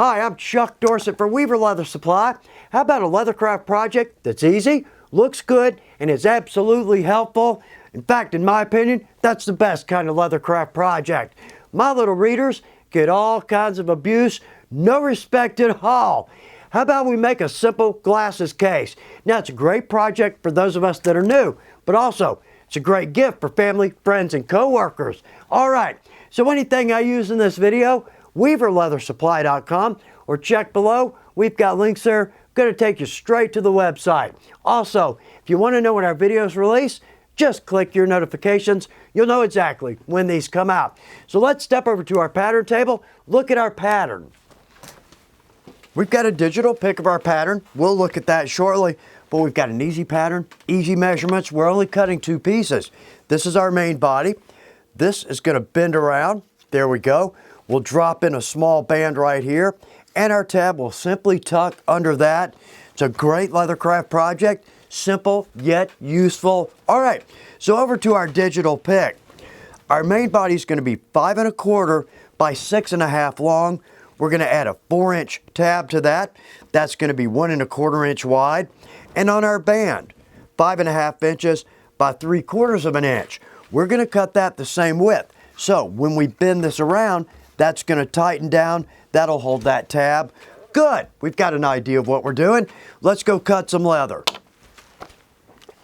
Hi, I'm Chuck Dorsett for Weaver Leather Supply. How about a leathercraft project that's easy, looks good, and is absolutely helpful? In fact, in my opinion, that's the best kind of leathercraft project. My little readers get all kinds of abuse, no respect at all. How about we make a simple glasses case? Now, it's a great project for those of us that are new, but also it's a great gift for family, friends, and co-workers. All right, so anything I use in this video, weaverleathersupply.com, or check below. We've got links there. Going to take you straight to the website. Also, if you want to know when our videos release, just click your notifications. You'll know exactly when these come out. So let's step over to our pattern table. Look at our pattern. We've got a digital pic of our pattern. We'll look at that shortly. But we've got an easy pattern, easy measurements. We're only cutting 2 pieces. This is our main body. This is going to bend around. There we go. We'll drop in a small band right here, and our tab will simply tuck under that. It's a great leathercraft project, simple yet useful. All right, so over to our digital pic. Our main body is going to be 5 1/4 by 6 1/2 long. We're going to add a 4-inch tab to that. That's going to be 1 1/4 inch wide. And on our band, 5 1/2 inches by 3/4 of an inch. We're going to cut that the same width. So when we bend this around, that's going to tighten down. That'll hold that tab. Good. We've got an idea of what we're doing. Let's go cut some leather.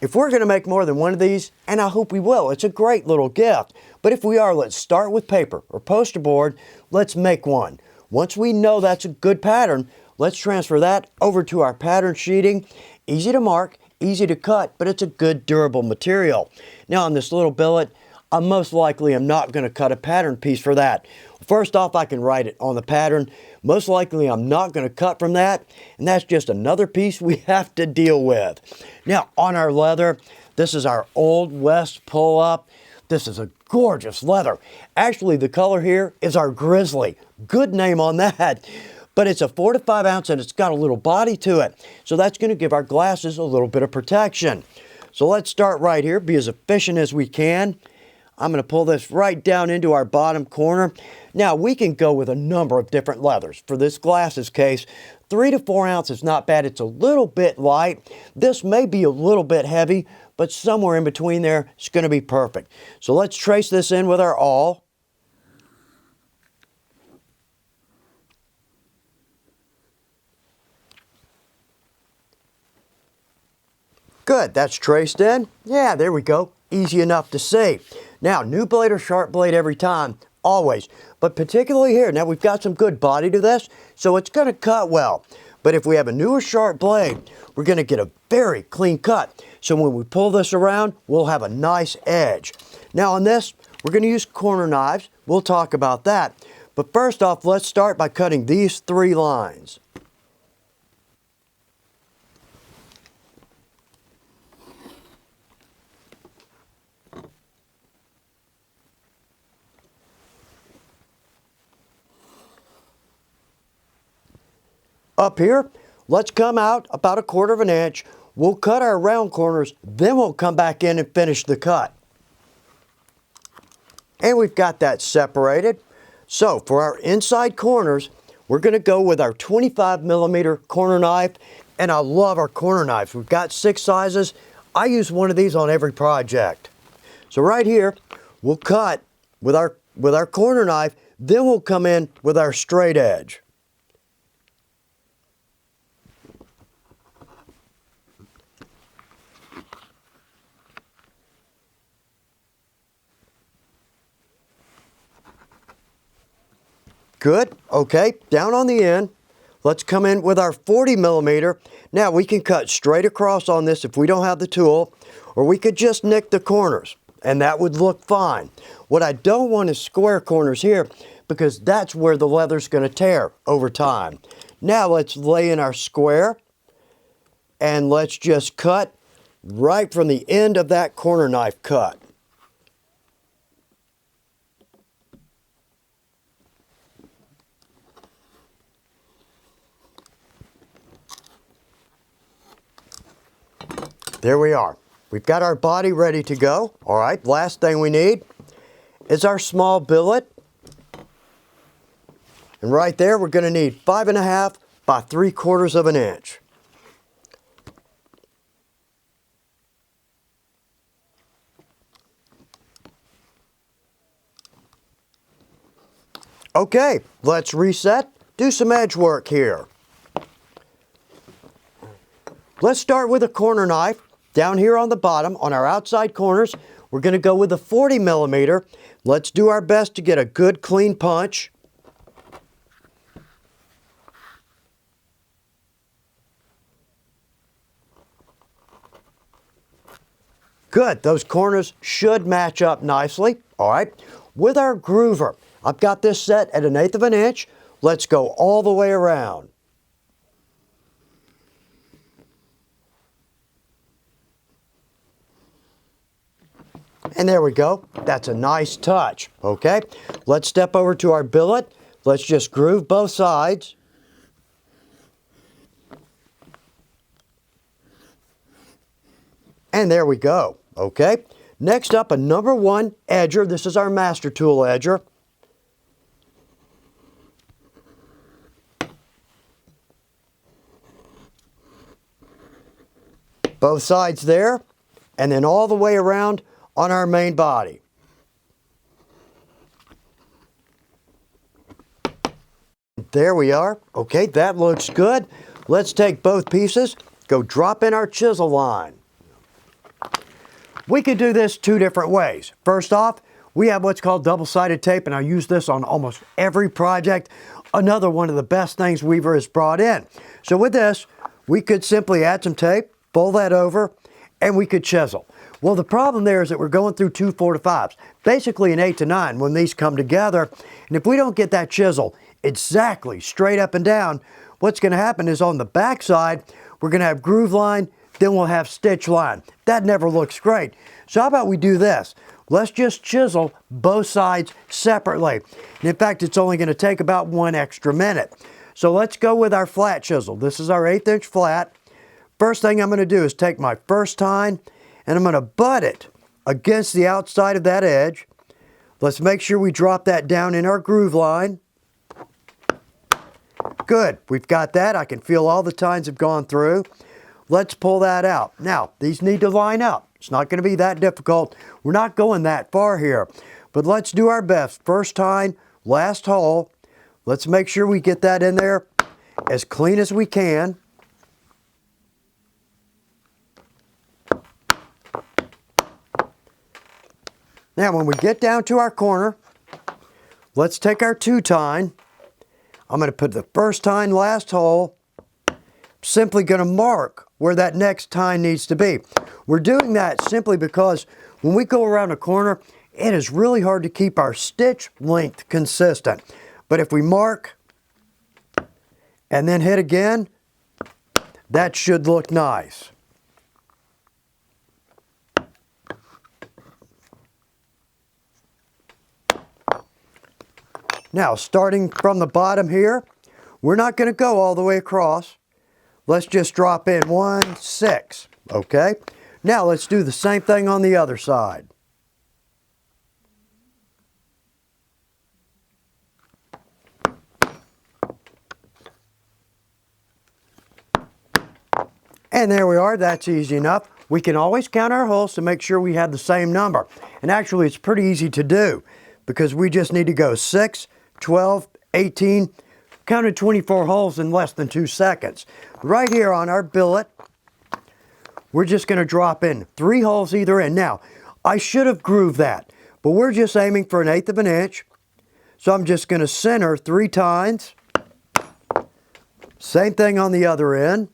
If we're going to make more than one of these, and I hope we will, it's a great little gift. But if we are, let's start with paper or poster board. Let's make one. Once we know that's a good pattern, let's transfer that over to our pattern sheeting. Easy to mark, easy to cut, but it's a good durable material. Now on this little billet, I most likely am not going to cut a pattern piece for that. First off, I can write it on the pattern. Most likely I'm not going to cut from that, and that's just another piece we have to deal with. Now on our leather, this is our Old West pull-up. This is a gorgeous leather. Actually, the color here is our Grizzly. Good name on that. But it's a 4 to 5 ounce and it's got a little body to it. So that's going to give our glasses a little bit of protection. So let's start right here, be as efficient as we can. I'm going to pull this right down into our bottom corner. Now we can go with a number of different leathers. For this glasses case, 3 to 4 ounce is not bad. It's a little bit light. This may be a little bit heavy, but somewhere in between there is going to be perfect. So let's trace this in with our awl. Good, that's traced in. Yeah, there we go. Easy enough to see. Now, new blade or sharp blade every time, always. But particularly here, now we've got some good body to this, so it's going to cut well. But if we have a newer sharp blade, we're going to get a very clean cut. So when we pull this around, we'll have a nice edge. Now on this, we're going to use corner knives. We'll talk about that. But first off, let's start by cutting these 3 lines. Up here, let's come out about 1/4 of an inch. We'll cut our round corners, then we'll come back in and finish the cut. And we've got that separated. So for our inside corners, we're going to go with our 25mm corner knife. And I love our corner knives. We've got 6 sizes. I use one of these on every project. So right here, we'll cut with our corner knife, then we'll come in with our straight edge. Good. Okay, down on the end, let's come in with our 40mm. Now we can cut straight across on this if we don't have the tool, or we could just nick the corners, and that would look fine. What I don't want is square corners here, because that's where the leather's going to tear over time. Now let's lay in our square, and let's just cut right from the end of that corner knife cut. There we are. We've got our body ready to go. All right, last thing we need is our small billet. And right there, we're going to need 5.5 by 3/4 of an inch. Okay, let's reset, do some edge work here. Let's start with a corner knife. Down here on the bottom, on our outside corners, we're going to go with a 40 millimeter. Let's do our best to get a good clean punch. Good, those corners should match up nicely. All right, with our groover, I've got this set at 1/8 of an inch. Let's go all the way around. And there we go. That's a nice touch. Okay, let's step over to our billet. Let's just groove both sides. And there we go. Okay, next up, a number 1 edger. This is our master tool edger. Both sides there, and then all the way around on our main body. There we are. Okay, that looks good. Let's take both pieces, go drop in our chisel line. We could do this 2 different ways. First off, we have what's called double-sided tape, and I use this on almost every project. Another one of the best things Weaver has brought in. So with this, we could simply add some tape, fold that over, and we could chisel. Well, the problem there is that we're going through 2 4-5s, basically an 8 to 9 when these come together. And if we don't get that chisel exactly straight up and down, what's going to happen is on the back side, we're going to have groove line, then we'll have stitch line. That never looks great. So how about we do this? Let's just chisel both sides separately. And in fact, it's only going to take about 1 extra minute. So let's go with our flat chisel. This is our 1/8 inch flat. First thing I'm going to do is take my first tine and I'm going to butt it against the outside of that edge. Let's make sure we drop that down in our groove line. Good, we've got that. I can feel all the tines have gone through. Let's pull that out. Now, these need to line up. It's not going to be that difficult. We're not going that far here, but let's do our best. First tine, last hole. Let's make sure we get that in there as clean as we can. Now, when we get down to our corner, let's take our 2 tine. I'm going to put the first tine, last hole. Simply going to mark where that next tine needs to be. We're doing that simply because when we go around a corner, it is really hard to keep our stitch length consistent. But if we mark and then hit again, that should look nice. Now, starting from the bottom here, we're not going to go all the way across. Let's just drop in 1 6, okay? Now let's do the same thing on the other side. And there we are, that's easy enough. We can always count our holes to make sure we have the same number. And actually it's pretty easy to do because we just need to go 6, 12, 18, counted 24 holes in less than 2 seconds. Right here on our billet, we're just going to drop in 3 holes either end. Now, I should have grooved that, but we're just aiming for 1/8 of an inch. So I'm just going to center 3 tines. Same thing on the other end.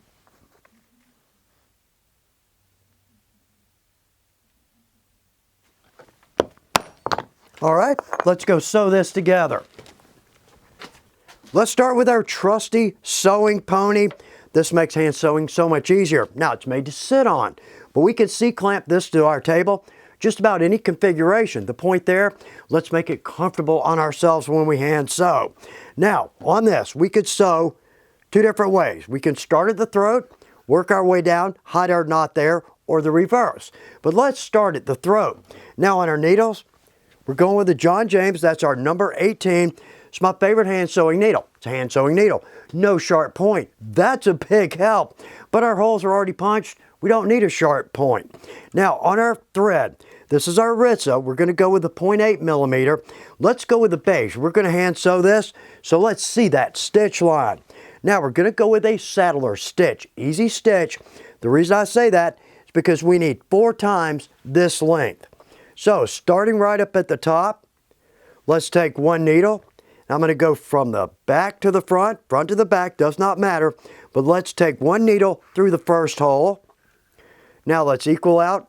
All right, let's go sew this together. Let's start with our trusty sewing pony. This makes hand sewing so much easier. Now it's made to sit on, but we can C-clamp this to our table, just about any configuration. The point there, let's make it comfortable on ourselves when we hand sew. Now on this, we could sew 2 different ways. We can start at the throat, work our way down, hide our knot there, or the reverse. But let's start at the throat. Now on our needles, we're going with the John James, that's our number 18. It's my favorite hand sewing needle. It's a hand sewing needle. No sharp point. That's a big help. But our holes are already punched. We don't need a sharp point. Now on our thread, this is our Ritza. We're going to go with the 0.8 millimeter. Let's go with the beige. We're going to hand sew this. So let's see that stitch line. Now we're going to go with a saddler stitch. Easy stitch. The reason I say that is because we need 4 times this length. So starting right up at the top, let's take one needle. I'm going to go from the back to the front to the back, does not matter. But let's take one needle through the first hole. Now let's equal out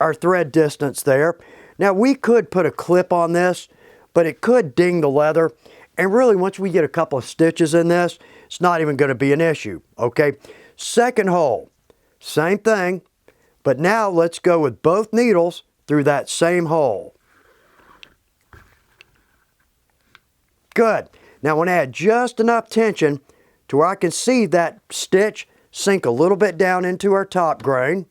our thread distance there. Now we could put a clip on this, but it could ding the leather. And really once we get a couple of stitches in this, it's not even going to be an issue, okay? Second hole, same thing, but now let's go with both needles through that same hole. Good. Now I want to add just enough tension to where I can see that stitch sink a little bit down into our top grain.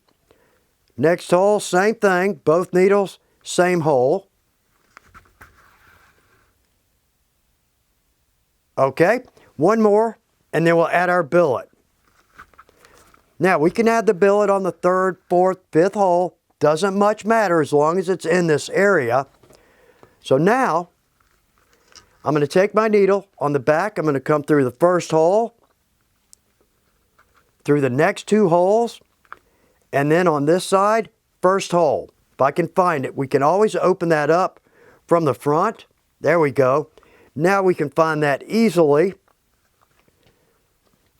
Next hole, same thing, both needles, same hole. Okay, one more, and then we'll add our billet. Now we can add the billet on the 3rd, 4th, 5th hole. Doesn't much matter as long as it's in this area. So now, I'm going to take my needle on the back. I'm going to come through the first hole, through the next 2 holes, and then on this side, first hole. If I can find it, we can always open that up from the front. There we go. Now we can find that easily.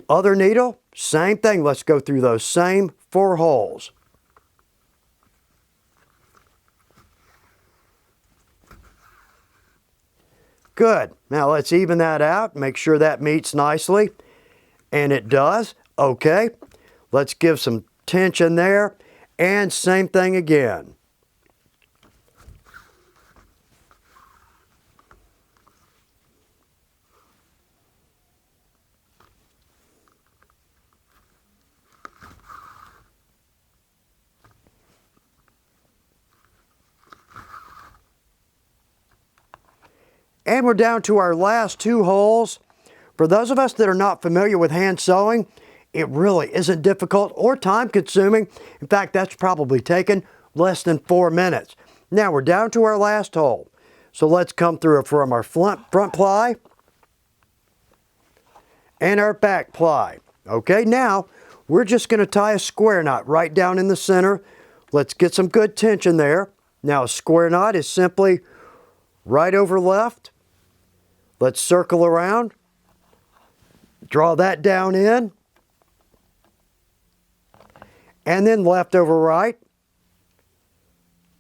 Other needle, same thing. Let's go through those same 4 holes. Good. Now let's even that out. Make sure that meets nicely. And it does. Okay. Let's give some tension there. And same thing again. And we're down to our last 2 holes. For those of us that are not familiar with hand sewing, it really isn't difficult or time consuming. In fact, that's probably taken less than 4 minutes. Now we're down to our last hole. So let's come through from our front ply and our back ply. Okay, now we're just going to tie a square knot right down in the center. Let's get some good tension there. Now a square knot is simply right over left. Let's circle around. Draw that down in. And then left over right.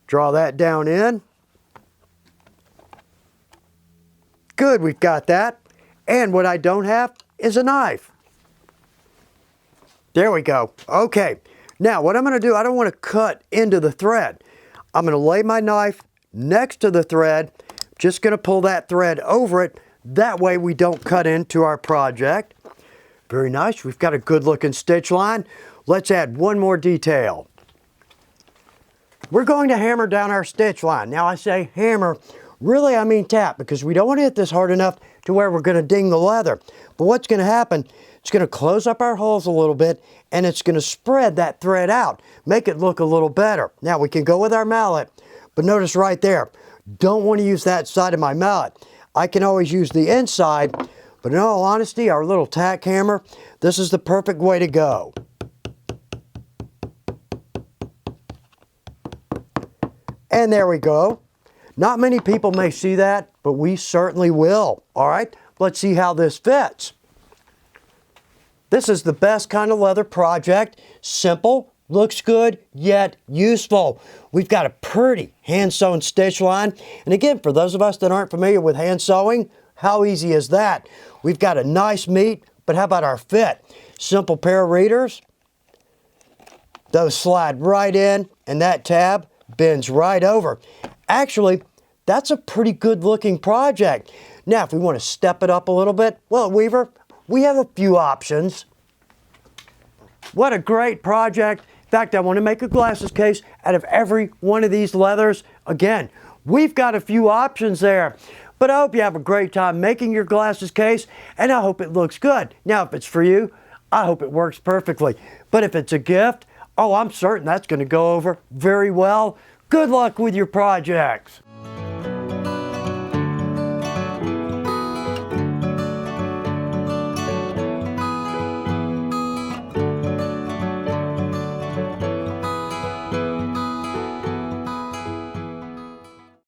Draw that down in. Good, we've got that. And what I don't have is a knife. There we go. Okay. Now what I'm going to do, I don't want to cut into the thread. I'm going to lay my knife next to the thread. Just going to pull that thread over it. That way we don't cut into our project. Very nice. We've got a good looking stitch line. Let's add one more detail. We're going to hammer down our stitch line. Now I say hammer, really I mean tap, because we don't want to hit this hard enough to where we're going to ding the leather. But what's going to happen, it's going to close up our holes a little bit and it's going to spread that thread out, make it look a little better. Now we can go with our mallet, but notice right there, don't want to use that side of my mallet. I can always use the inside, but in all honesty, our little tack hammer, this is the perfect way to go. And there we go. Not many people may see that, but we certainly will. All right, let's see how this fits. This is the best kind of leather project. Simple, looks good, yet useful. We've got a pretty hand-sewn stitch line. And again, for those of us that aren't familiar with hand sewing, how easy is that? We've got a nice meat, but how about our fit? Simple pair of readers. Those slide right in, and that tab bends right over. Actually, that's a pretty good looking project. Now, if we want to step it up a little bit, well, Weaver, we have a few options. What a great project. In fact, I want to make a glasses case out of every one of these leathers. Again, we've got a few options there. But I hope you have a great time making your glasses case, and I hope it looks good. Now, if it's for you, I hope it works perfectly. But if it's a gift, oh, I'm certain that's going to go over very well. Good luck with your projects.